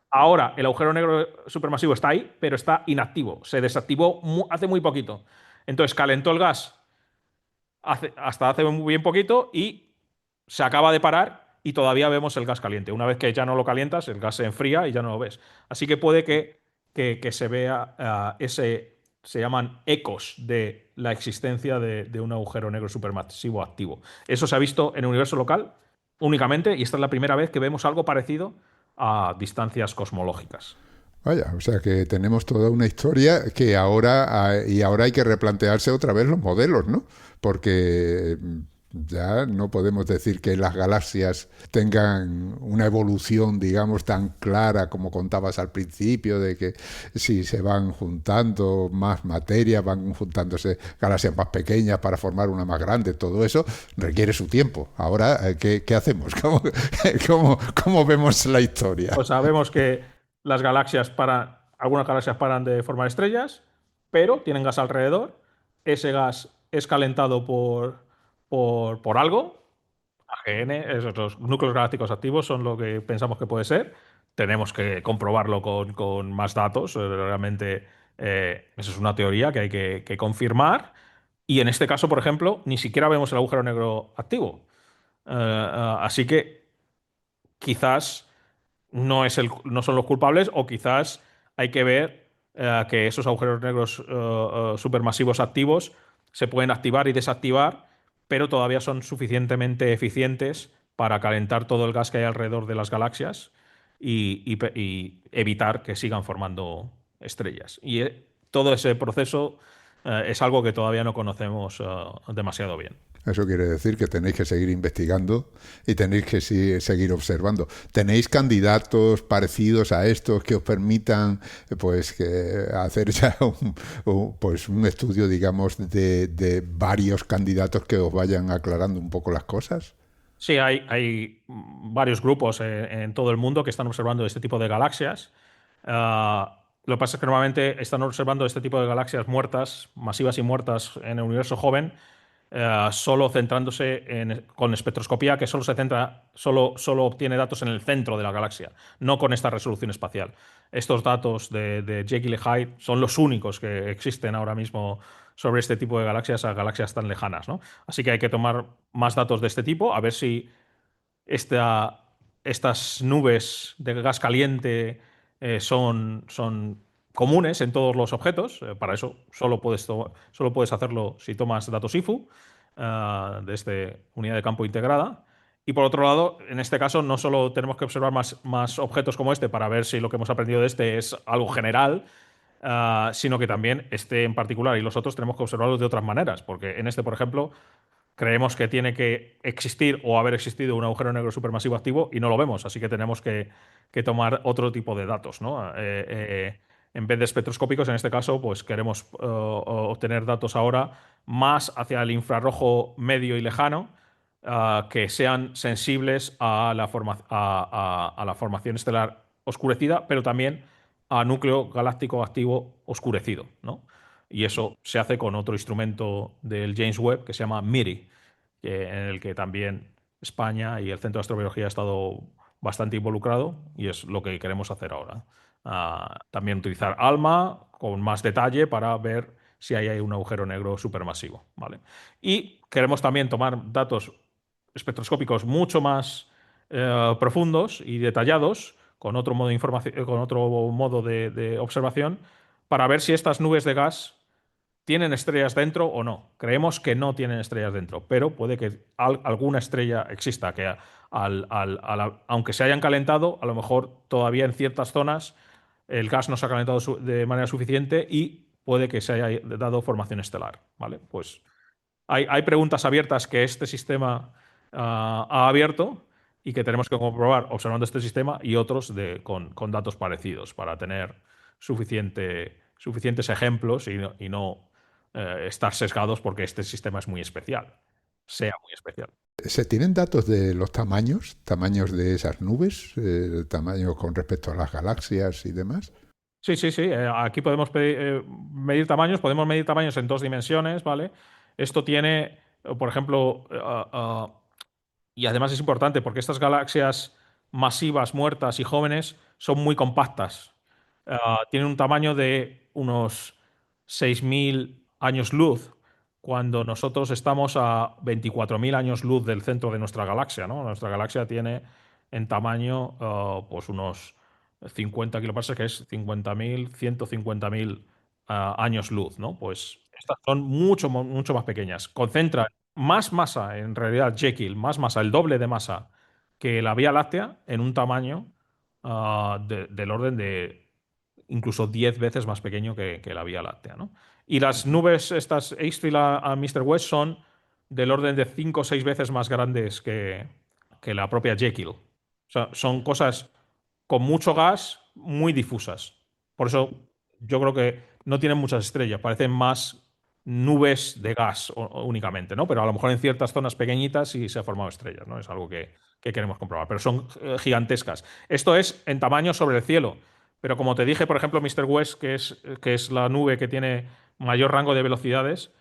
Ahora el agujero negro supermasivo está ahí, pero está inactivo. Se desactivó hace muy poquito. Entonces calentó el gas hasta hace muy bien poquito y se acaba de parar y todavía vemos el gas caliente. Una vez que ya no lo calientas, el gas se enfría y ya no lo ves. Así que puede que se vea se llaman ecos de la existencia de un agujero negro supermasivo activo. Eso se ha visto en el universo local únicamente y esta es la primera vez que vemos algo parecido a distancias cosmológicas. Vaya, o sea que tenemos toda una historia que ahora hay que replantearse otra vez los modelos, ¿no? Porque ya no podemos decir que las galaxias tengan una evolución, digamos, tan clara como contabas al principio, de que si se van juntando más materia, van juntándose galaxias más pequeñas para formar una más grande, todo eso requiere su tiempo. Ahora, ¿qué hacemos? ¿Cómo vemos la historia? Pues sabemos que algunas galaxias paran de formar estrellas, pero tienen gas alrededor. Ese gas es calentado por algo. AGN, los núcleos galácticos activos son lo que pensamos que puede ser. Tenemos que comprobarlo con más datos. Realmente, eso es una teoría que hay que confirmar. Y en este caso, por ejemplo, ni siquiera vemos el agujero negro activo. Así que quizás no son los culpables, o quizás hay que ver que esos agujeros negros supermasivos activos se pueden activar y desactivar, pero todavía son suficientemente eficientes para calentar todo el gas que hay alrededor de las galaxias y evitar que sigan formando estrellas. Y todo ese proceso es algo que todavía no conocemos demasiado bien. Eso quiere decir que tenéis que seguir investigando y tenéis que seguir observando. ¿Tenéis candidatos parecidos a estos que os permitan hacer ya un estudio, digamos, de varios candidatos que os vayan aclarando un poco las cosas? Sí, hay varios grupos en todo el mundo que están observando este tipo de galaxias. Lo que pasa es que normalmente están observando este tipo de galaxias muertas, masivas y muertas en el universo joven, solo centrándose con espectroscopía, que solo obtiene datos en el centro de la galaxia, no con esta resolución espacial. Estos datos de Jekyll y Hyde son los únicos que existen ahora mismo sobre este tipo de galaxias, a galaxias tan lejanas, ¿no? Así que hay que tomar más datos de este tipo, a ver si estas nubes de gas caliente son comunes en todos los objetos. Para eso solo puedes hacerlo si tomas datos IFU de esta unidad de campo integrada. Y por otro lado, en este caso, no solo tenemos que observar más objetos como este para ver si lo que hemos aprendido de este es algo general, sino que también este en particular y los otros tenemos que observarlos de otras maneras. Porque en este, por ejemplo, creemos que tiene que existir o haber existido un agujero negro supermasivo activo y no lo vemos, así que tenemos que tomar otro tipo de datos, ¿no? En vez de espectroscópicos, en este caso, pues queremos obtener datos ahora más hacia el infrarrojo medio y lejano, que sean sensibles a la formación estelar oscurecida, pero también a núcleo galáctico activo oscurecido, ¿no? Y eso se hace con otro instrumento del James Webb que se llama MIRI, en el que también España y el Centro de Astrobiología ha estado bastante involucrado y es lo que queremos hacer ahora. También utilizar ALMA con más detalle para ver si hay un agujero negro supermasivo, ¿vale? Y queremos también tomar datos espectroscópicos mucho más profundos y detallados con otro modo de observación para ver si estas nubes de gas ¿tienen estrellas dentro o no? Creemos que no tienen estrellas dentro, pero puede que alguna estrella exista, que aunque se hayan calentado, a lo mejor todavía en ciertas zonas el gas no se ha calentado de manera suficiente y puede que se haya dado formación estelar, ¿vale? Pues hay preguntas abiertas que este sistema ha abierto y que tenemos que comprobar observando este sistema y otros con datos parecidos para tener suficientes ejemplos y no estar sesgados porque este sistema es muy especial, sea muy especial. ¿Se tienen datos de los tamaños de esas nubes, tamaño con respecto a las galaxias y demás? Sí, sí, sí. Aquí podemos medir tamaños en 2 dimensiones, ¿vale? Esto tiene, por ejemplo, y además es importante porque estas galaxias masivas, muertas y jóvenes son muy compactas. Tienen un tamaño de unos 6.000 años luz, cuando nosotros estamos a 24.000 años luz del centro de nuestra galaxia, ¿no? Nuestra galaxia tiene en tamaño pues unos 50 kiloparsecs, que es 50.000, 150.000 años luz, ¿no? Pues estas son mucho más pequeñas. Concentran más masa, en realidad, Jekyll, más masa, el doble de masa que la Vía Láctea en un tamaño del orden de incluso 10 veces más pequeño que la Vía Láctea, ¿no? Y las nubes, estas Ace a Mr. West, son del orden de 5 o 6 veces más grandes que la propia Jekyll. O sea, son cosas con mucho gas, muy difusas. Por eso yo creo que no tienen muchas estrellas, parecen más nubes de gas únicamente, ¿no? Pero a lo mejor en ciertas zonas pequeñitas sí se han formado estrellas, ¿no? Es algo que queremos comprobar, pero son gigantescas. Esto es en tamaño sobre el cielo, pero como te dije, por ejemplo, Mr. West, que es la nube que tiene mayor rango de velocidades,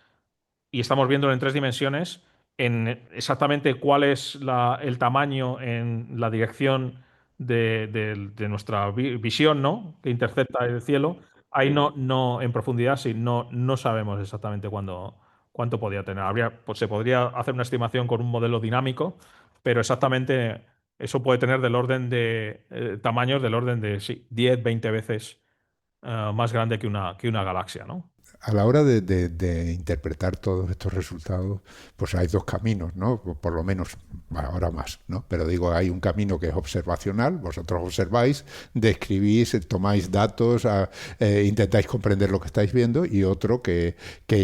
y estamos viéndolo en 3 dimensiones, en exactamente cuál es el tamaño en la dirección de nuestra visión, ¿no? Que intercepta el cielo. Ahí no en profundidad, sí, no sabemos exactamente cuánto podría tener. Pues se podría hacer una estimación con un modelo dinámico, pero exactamente eso puede tener del orden de tamaños del orden de sí, 10, 20 veces más grande que una galaxia, ¿no? A la hora de interpretar todos estos resultados, pues hay dos caminos, ¿no? Por lo menos, ahora más, ¿no? Pero digo, hay un camino que es observacional, vosotros observáis, describís, tomáis datos, intentáis comprender lo que estáis viendo, y otro que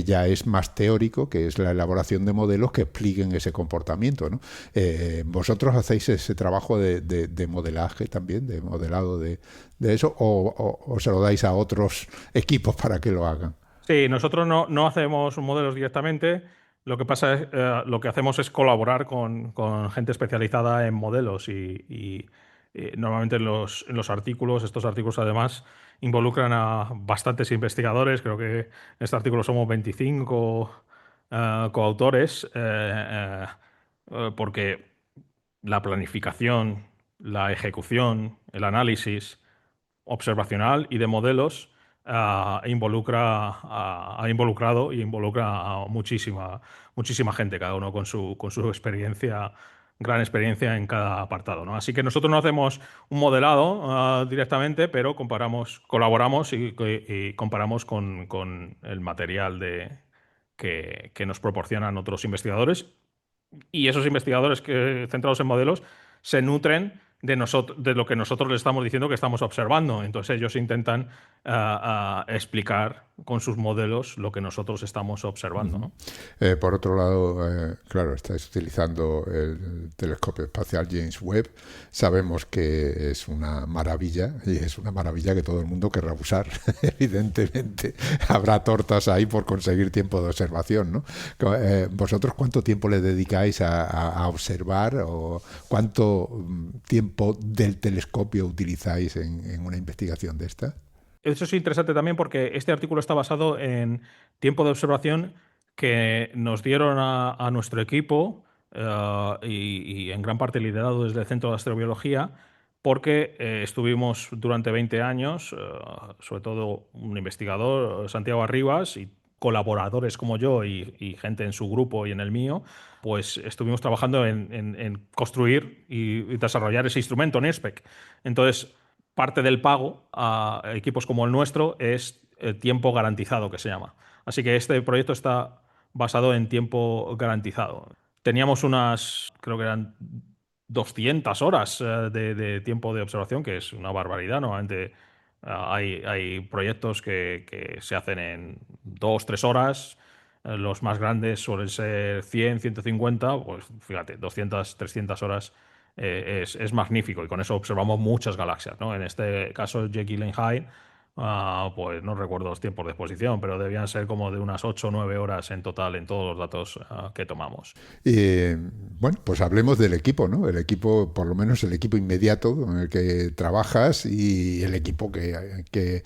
ya es más teórico, que es la elaboración de modelos que expliquen ese comportamiento, ¿no? ¿Vosotros hacéis ese trabajo de modelaje también, de modelado de eso, o se lo dais a otros equipos para que lo hagan? Sí, nosotros no hacemos modelos directamente. Lo que pasa es, lo que hacemos es colaborar con gente especializada en modelos y normalmente en los artículos, estos artículos además involucran a bastantes investigadores. Creo que en este artículo somos 25 coautores, porque la planificación, la ejecución, el análisis observacional y de modelos ha involucrado y involucra a muchísima gente, cada uno con su experiencia, gran experiencia en cada apartado, ¿no? Así que nosotros no hacemos un modelado directamente, pero colaboramos y comparamos con el material que nos proporcionan otros investigadores, y esos investigadores centrados en modelos se nutren de lo que nosotros les estamos diciendo que estamos observando. Entonces ellos intentan explicar con sus modelos lo que nosotros estamos observando, ¿no? Por otro lado, claro, estáis utilizando el telescopio espacial James Webb. Sabemos que es una maravilla, y es una maravilla que todo el mundo querrá usar. Evidentemente, habrá tortas ahí por conseguir tiempo de observación, ¿no? ¿Vosotros cuánto tiempo le dedicáis a observar, o cuánto tiempo del telescopio utilizáis en una investigación de esta? Eso es interesante también porque este artículo está basado en tiempo de observación que nos dieron a nuestro equipo, y en gran parte liderado desde el Centro de Astrobiología, porque estuvimos durante 20 años, sobre todo un investigador, Santiago Arribas, y colaboradores como yo y gente en su grupo y en el mío, pues estuvimos trabajando en construir y desarrollar ese instrumento, NIRSPEC. Entonces, parte del pago a equipos como el nuestro es tiempo garantizado, que se llama. Así que este proyecto está basado en tiempo garantizado. Teníamos creo que eran 200 horas de tiempo de observación, que es una barbaridad. Normalmente hay proyectos que se hacen en 2, 3 horas. Los más grandes suelen ser 100, 150. Pues fíjate, 200, 300 horas es magnífico y con eso observamos muchas galaxias, ¿no? En este caso, Jekyll and Hyde, pues no recuerdo los tiempos de exposición, pero debían ser como de unas 8 o 9 horas en total en todos los datos que tomamos. Y bueno, pues hablemos del equipo, ¿no? El equipo, por lo menos el equipo inmediato con el que trabajas y el equipo que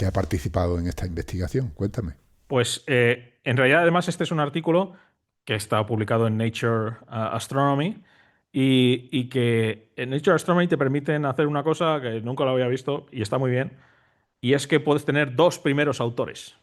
ha participado en esta investigación. Cuéntame. Pues en realidad, además, este es un artículo que está publicado en Nature Astronomy y que en Nature Astronomy te permiten hacer una cosa que nunca lo había visto y está muy bien, y es que puedes tener dos primeros autores.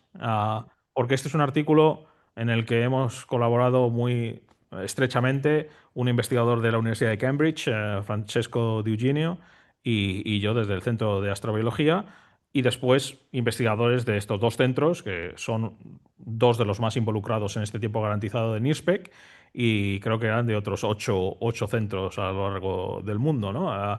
Porque este es un artículo en el que hemos colaborado muy estrechamente un investigador de la Universidad de Cambridge, Francesco Di Eugenio, y yo desde el Centro de Astrobiología, y después investigadores de estos dos centros, que son dos de los más involucrados en este tiempo garantizado de NIRSPEC, y creo que eran de otros ocho centros a lo largo del mundo, ¿no?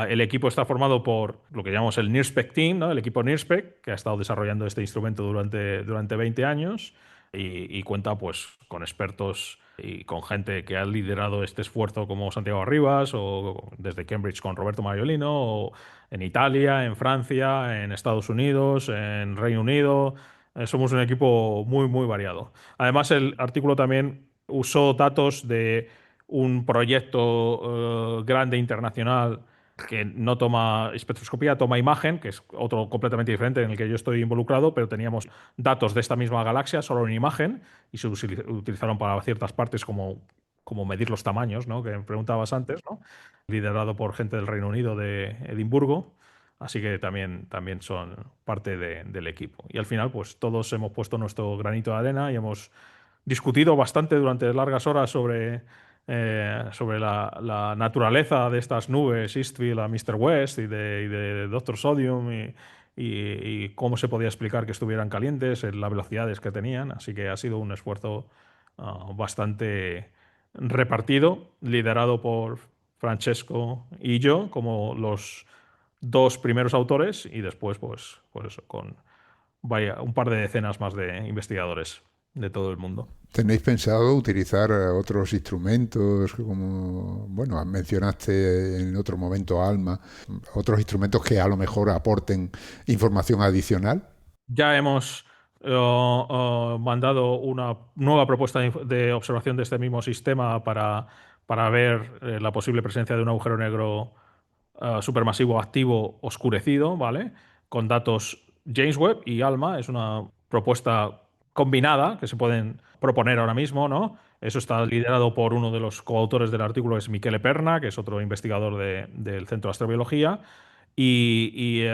El equipo está formado por lo que llamamos el NIRSPEC Team, ¿no? El equipo NIRSPEC, que ha estado desarrollando este instrumento durante 20 años y cuenta pues, con expertos y con gente que ha liderado este esfuerzo como Santiago Arribas o desde Cambridge con Roberto Mariolino, o en Italia, en Francia, en Estados Unidos, en Reino Unido. Somos un equipo muy, muy variado. Además, el artículo también usó datos de un proyecto grande internacional que no toma espectroscopía, toma imagen, que es otro completamente diferente en el que yo estoy involucrado, pero teníamos datos de esta misma galaxia solo en imagen y se utilizaron para ciertas partes como medir los tamaños, ¿no? Que me preguntabas antes, ¿no? Liderado por gente del Reino Unido, de Edimburgo. Así que también son parte del equipo. Y al final, pues todos hemos puesto nuestro granito de arena y hemos discutido bastante durante largas horas sobre la naturaleza de estas nubes, Eastville a Mr. West y de Dr. Sodium y cómo se podía explicar que estuvieran calientes, en las velocidades que tenían. Así que ha sido un esfuerzo bastante repartido, liderado por Francesco y yo como los dos primeros autores y después, pues eso, con un par de decenas más de investigadores de todo el mundo. ¿Tenéis pensado utilizar otros instrumentos, como, bueno, mencionaste en otro momento ALMA, otros instrumentos que a lo mejor aporten información adicional? Ya hemos mandado una nueva propuesta de observación de este mismo sistema para ver la posible presencia de un agujero negro supermasivo activo oscurecido, ¿vale? Con datos James Webb y ALMA. Es una propuesta combinada que se pueden proponer ahora mismo, ¿no? Eso está liderado por uno de los coautores del artículo, que es Michele Perna, que es otro investigador del Centro de Astrobiología. Y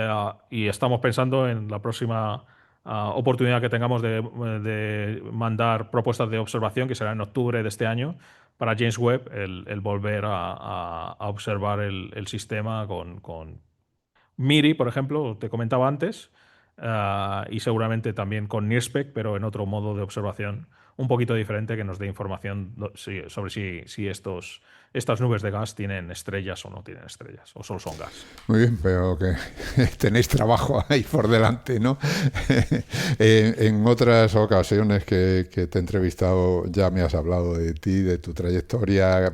estamos pensando en la próxima oportunidad que tengamos de mandar propuestas de observación, que será en octubre de este año, para James Webb, el volver a observar el sistema con MIRI, por ejemplo, te comentaba antes, y seguramente también con NIRSPEC, pero en otro modo de observación un poquito diferente que nos dé información sobre si estas nubes de gas tienen estrellas o no tienen estrellas, o solo son gas. Muy bien, pero que tenéis trabajo ahí por delante, ¿no? En otras ocasiones que te he entrevistado ya me has hablado de ti, de tu trayectoria.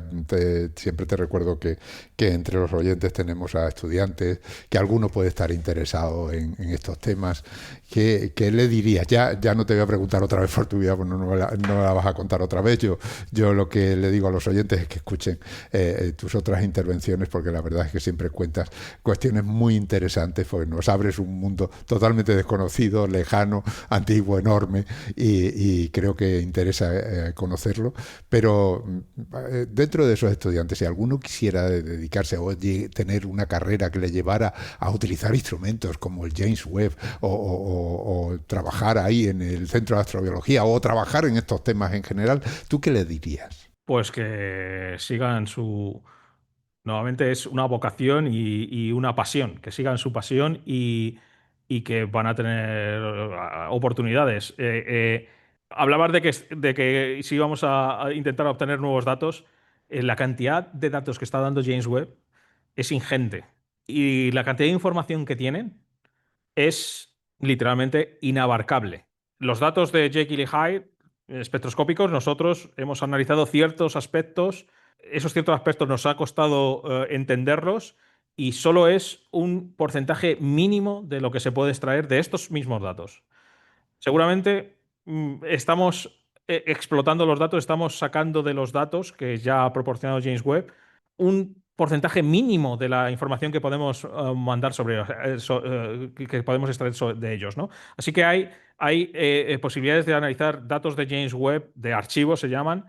Siempre te recuerdo que entre los oyentes tenemos a estudiantes, que alguno puede estar interesado en estos temas. ¿Qué le dirías? Ya no te voy a preguntar otra vez por tu vida, porque no me la vas a contar otra vez. Yo lo que le digo a los oyentes es que escuchen tus otras intervenciones, porque la verdad es que siempre cuentas cuestiones muy interesantes, porque nos abres un mundo totalmente desconocido, lejano, antiguo, enorme, y creo que interesa conocerlo. Pero dentro de esos estudiantes, si alguno quisiera dedicarse o tener una carrera que le llevara a utilizar instrumentos como el James Webb o trabajar ahí en el Centro de Astrobiología o trabajar en estos temas en general, ¿tú qué le dirías? Pues que sigan Nuevamente es una vocación y una pasión, que sigan su pasión y que van a tener oportunidades. Hablabas de que si vamos a intentar obtener nuevos datos, la cantidad de datos que está dando James Webb es ingente. Y la cantidad de información que tienen es literalmente inabarcable. Los datos de Jekyll y Hyde, espectroscópicos, nosotros hemos analizado ciertos aspectos. Esos ciertos aspectos nos ha costado entenderlos y solo es un porcentaje mínimo de lo que se puede extraer de estos mismos datos. Seguramente estamos explotando los datos, estamos sacando de los datos que ya ha proporcionado James Webb un porcentaje mínimo de la información que podemos mandar sobre que podemos extraer de ellos, ¿no? Así que hay posibilidades de analizar datos de James Webb, de archivos se llaman,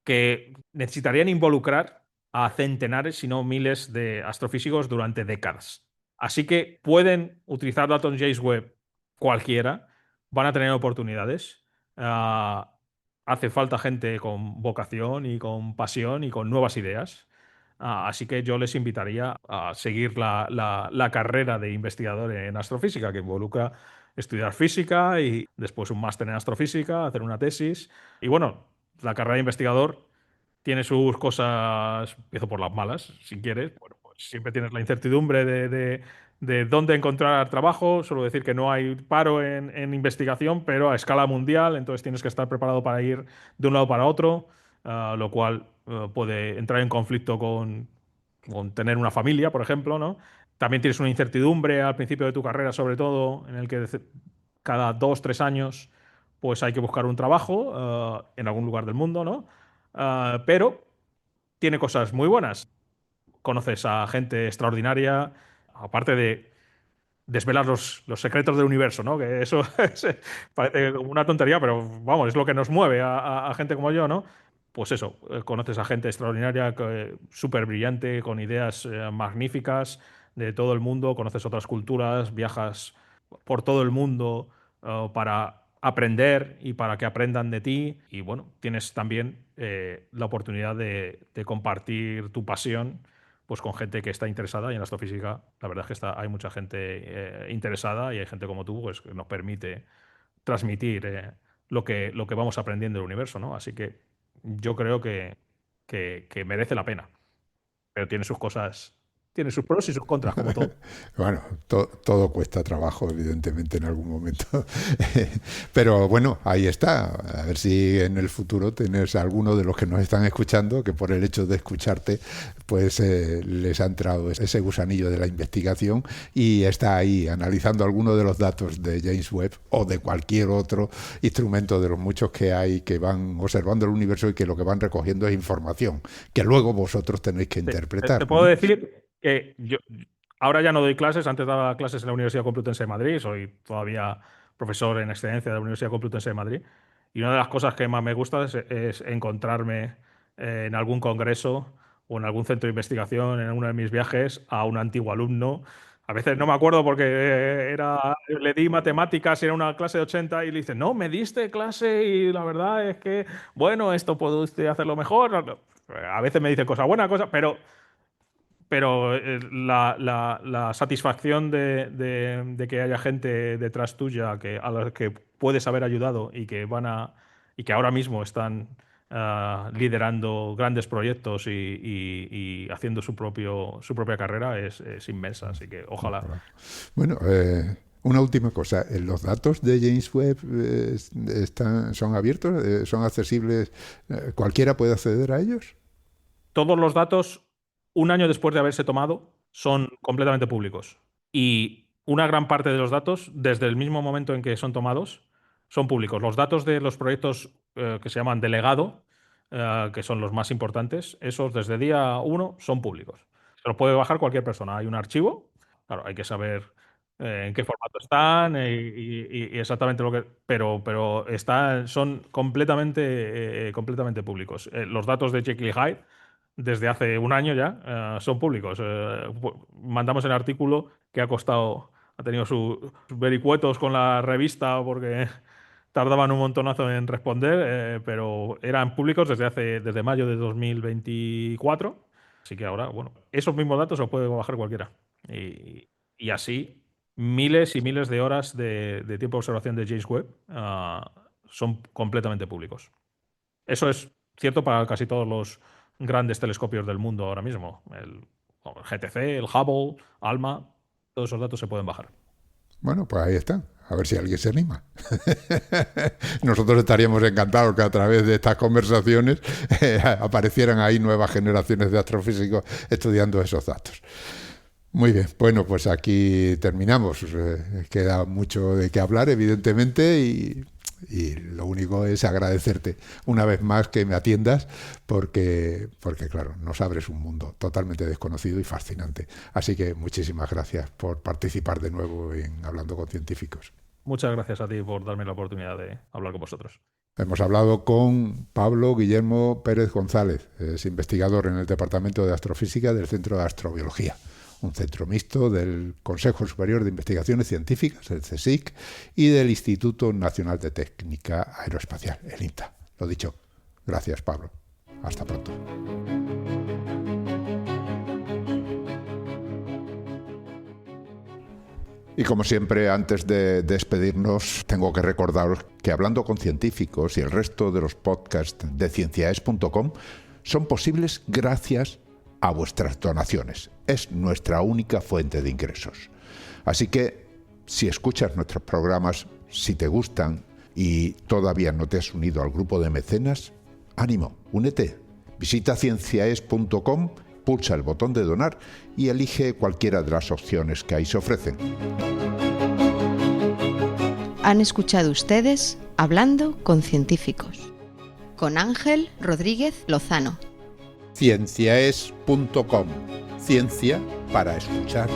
que necesitarían involucrar a centenares, si no miles, de astrofísicos durante décadas. Así que pueden utilizar datos en James Webb cualquiera, van a tener oportunidades. Hace falta gente con vocación y con pasión y con nuevas ideas. Así que yo les invitaría a seguir la carrera de investigador en astrofísica, que involucra estudiar física y después un máster en astrofísica, hacer una tesis. Y bueno, la carrera de investigador tiene sus cosas, empiezo por las malas, si quieres. Bueno, pues siempre tienes la incertidumbre de dónde encontrar trabajo. Suelo decir que no hay paro en investigación, pero a escala mundial, entonces tienes que estar preparado para ir de un lado para otro, lo cual puede entrar en conflicto con tener una familia, por ejemplo, ¿no? También tienes una incertidumbre al principio de tu carrera, sobre todo, en el que cada 2, 3 años pues hay que buscar un trabajo en algún lugar del mundo, ¿no? Pero tiene cosas muy buenas. Conoces a gente extraordinaria, aparte de desvelar los secretos del universo, ¿no? Que eso parece como una tontería, pero vamos, es lo que nos mueve a gente como yo, ¿no? Pues eso, conoces a gente extraordinaria, súper brillante, con ideas magníficas de todo el mundo, conoces otras culturas, viajas por todo el mundo para aprender y para que aprendan de ti. Y bueno, tienes también la oportunidad de compartir tu pasión pues con gente que está interesada y en la astrofísica la verdad es que hay mucha gente interesada y hay gente como tú pues, que nos permite transmitir lo que vamos aprendiendo del universo, ¿no? Así que yo creo que merece la pena, pero tiene sus pros y sus contras, como todo. Bueno, todo cuesta trabajo, evidentemente, en algún momento. Pero bueno, ahí está. A ver si en el futuro tienes alguno de los que nos están escuchando que por el hecho de escucharte, pues les ha entrado ese gusanillo de la investigación y está ahí analizando algunos de los datos de James Webb o de cualquier otro instrumento de los muchos que hay que van observando el universo y que lo que van recogiendo es información que luego vosotros tenéis que interpretar. Te puedo decir que yo ahora ya no doy clases, antes daba clases en la Universidad Complutense de Madrid, soy todavía profesor en excedencia de la Universidad Complutense de Madrid, y una de las cosas que más me gusta es encontrarme en algún congreso o en algún centro de investigación, en uno de mis viajes, a un antiguo alumno. A veces no me acuerdo porque le di matemáticas y era una clase de 80 y le dice, no, me diste clase y la verdad es que, bueno, esto puede usted hacerlo mejor. A veces me dice cosas buenas, cosas, pero la satisfacción de que haya gente detrás tuya a la que puedes haber ayudado y que ahora mismo están liderando grandes proyectos y haciendo su propia carrera es inmensa. Así que ojalá. Bueno, una última cosa. ¿Los datos de James Webb son abiertos? ¿Son accesibles? ¿Cualquiera puede acceder a ellos? Todos los datos, un año después de haberse tomado, son completamente públicos. Y una gran parte de los datos, desde el mismo momento en que son tomados, son públicos. Los datos de los proyectos que se llaman delegado, que son los más importantes, esos desde día uno son públicos. Se los puede bajar cualquier persona. Hay un archivo, claro, hay que saber en qué formato están y exactamente lo que. Pero son completamente públicos. Los datos de Jekyll y Hyde desde hace un año ya, son públicos. Mandamos el artículo que ha tenido sus vericuetos con la revista porque tardaban un montonazo en responder, pero eran públicos desde mayo de 2024. Así que ahora, bueno, esos mismos datos los puede bajar cualquiera. Y así miles y miles de horas de tiempo de observación de James Webb son completamente públicos. Eso es cierto para casi todos los grandes telescopios del mundo ahora mismo. El GTC, el Hubble, ALMA, todos esos datos se pueden bajar. Bueno, pues ahí están. A ver si alguien se anima. Nosotros estaríamos encantados que a través de estas conversaciones aparecieran ahí nuevas generaciones de astrofísicos estudiando esos datos. Muy bien, bueno, pues aquí terminamos. Queda mucho de qué hablar, evidentemente, y lo único es agradecerte una vez más que me atiendas porque claro, nos abres un mundo totalmente desconocido y fascinante. Así que muchísimas gracias por participar de nuevo en Hablando con Científicos. Muchas gracias a ti por darme la oportunidad de hablar con vosotros. Hemos hablado con Pablo Guillermo Pérez González, es investigador en el Departamento de Astrofísica del Centro de Astrobiología, un centro mixto del Consejo Superior de Investigaciones Científicas, el CSIC, y del Instituto Nacional de Técnica Aeroespacial, el INTA. Lo dicho, gracias Pablo. Hasta pronto. Y como siempre, antes de despedirnos, tengo que recordaros que Hablando con Científicos y el resto de los podcasts de cienciaes.com son posibles gracias a vuestras donaciones. Es nuestra única fuente de ingresos. Así que, si escuchas nuestros programas, si te gustan y todavía no te has unido al grupo de mecenas, ánimo, únete. Visita cienciaes.com, pulsa el botón de donar y elige cualquiera de las opciones que ahí se ofrecen. Han escuchado ustedes Hablando con Científicos, con Ángel Rodríguez Lozano. Cienciaes.com. Ciencia para escuchar.